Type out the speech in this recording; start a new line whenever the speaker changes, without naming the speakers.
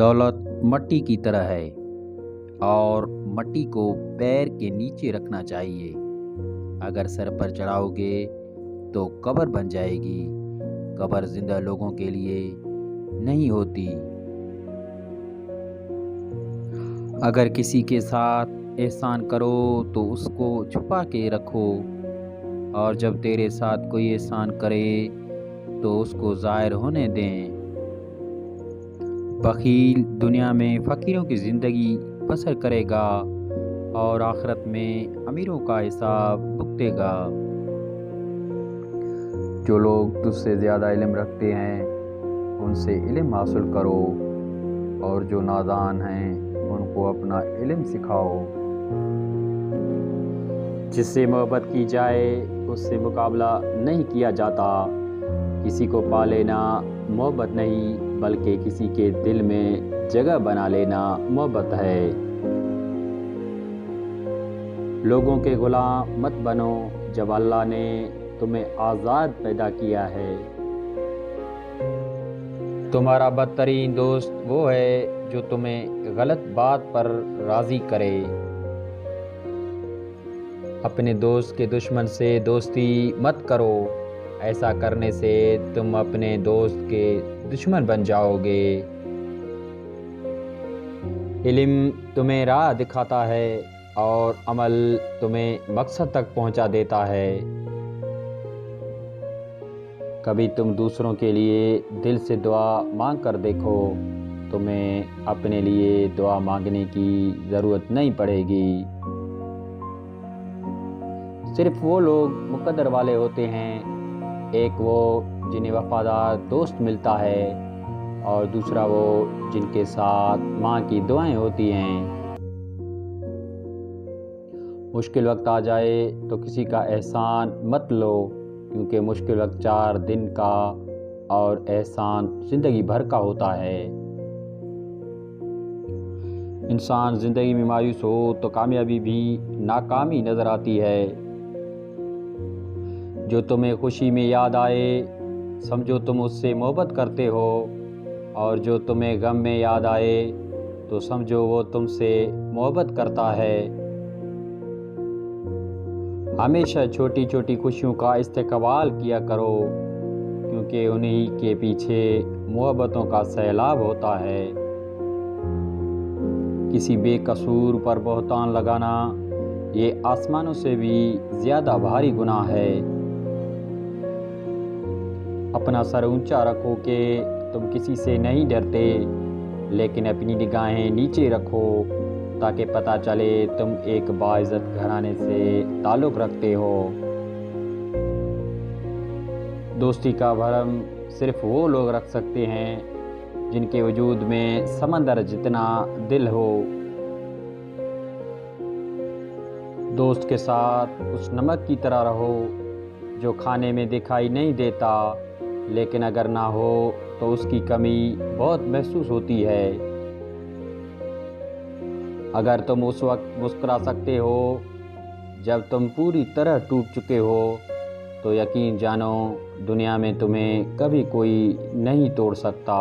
दौलत मट्टी की तरह है और मट्टी को पैर के नीचे रखना चाहिए। अगर सर पर चढ़ाओगे तो कब्र बन जाएगी। कब्र जिंदा लोगों के लिए नहीं होती। अगर किसी के साथ एहसान करो तो उसको छुपा के रखो, और जब तेरे साथ कोई एहसान करे तो उसको ज़ाहिर होने दें। बखील दुनिया में फ़कीरों की ज़िंदगी बसर करेगा और आखिरत में अमीरों का हिसाब भुगतेगा। जो लोग तुझसे ज़्यादा इल्म रखते हैं उनसे इल्म हासिल करो, और जो नादान हैं उनको अपना इल्म सिखाओ। जिससे मोहब्बत की जाए उससे मुकाबला नहीं किया जाता। किसी को पा लेना मोहब्बत नहीं, बल्कि किसी के दिल में जगह बना लेना मोहब्बत है। लोगों के गुलाम मत बनो जब अल्लाह ने तुम्हें आज़ाद पैदा किया है। तुम्हारा बदतरीन दोस्त वो है जो तुम्हें गलत बात पर राज़ी करे। अपने दोस्त के दुश्मन से दोस्ती मत करो, ऐसा करने से तुम अपने दोस्त के दुश्मन बन जाओगे। इल्म तुम्हें राह दिखाता है और अमल तुम्हें मकसद तक पहुंचा देता है। कभी तुम दूसरों के लिए दिल से दुआ मांग कर देखो, तुम्हें अपने लिए दुआ मांगने की ज़रूरत नहीं पड़ेगी। सिर्फ वो लोग मुकद्दर वाले होते हैं, एक वो जिन्हें वफादार दोस्त मिलता है और दूसरा वो जिनके साथ माँ की दुआएं होती हैं। मुश्किल वक्त आ जाए तो किसी का एहसान मत लो, क्योंकि मुश्किल वक्त 4 दिन का और एहसान ज़िंदगी भर का होता है। इंसान ज़िंदगी में मायूस हो तो कामयाबी भी नाकामी नज़र आती है। जो तुम्हें खुशी में याद आए समझो तुम उससे मोहब्बत करते हो, और जो तुम्हें गम में याद आए तो समझो वो तुमसे मोहब्बत करता है। हमेशा छोटी छोटी खुशियों का इस्तेक़बाल किया करो, क्योंकि उन्हीं के पीछे मोहब्बतों का सैलाब होता है। किसी बेकसूर पर बहतान लगाना ये आसमानों से भी ज़्यादा भारी गुनाह है। अपना सर ऊंचा रखो कि तुम किसी से नहीं डरते, लेकिन अपनी निगाहें नीचे रखो ताकि पता चले तुम एक बाइज़्ज़त घराने से ताल्लुक़ रखते हो। दोस्ती का भरम सिर्फ वो लोग रख सकते हैं जिनके वजूद में समंदर जितना दिल हो। दोस्त के साथ उस नमक की तरह रहो जो खाने में दिखाई नहीं देता, लेकिन अगर ना हो तो उसकी कमी बहुत महसूस होती है। अगर तुम उस वक्त मुस्कुरा सकते हो जब तुम पूरी तरह टूट चुके हो, तो यकीन जानो दुनिया में तुम्हें कभी कोई नहीं तोड़ सकता।